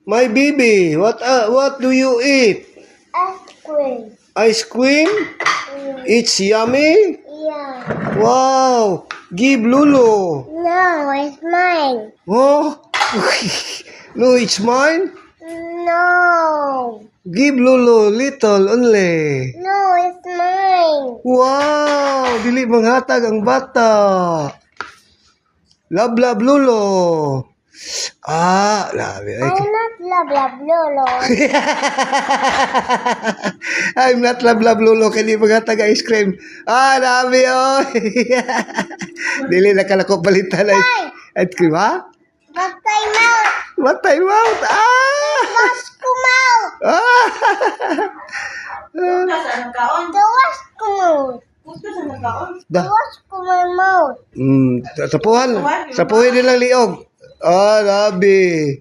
My baby, what do you eat? Ice cream. Ice cream? It's yummy? Yeah. Wow! Give Lulu. No, it's mine. Oh? No, it's mine? No. Give Lulu little only. No, it's mine. Wow! Dili manghatag ang bata. Love, love, Lulu. Love it. I'm not love, love, Lolo. I'm not love, love, Lulu. Kaya manghatag ang ice cream. Love it, oh. Dili na kalako palitan ay ice cream, ha? Patay mouth. What time out? Wash ko mouth. Wash ko mouth. Da. Wash ko my mouth. Sapuhan. Sapuhin nilang liog. Labi.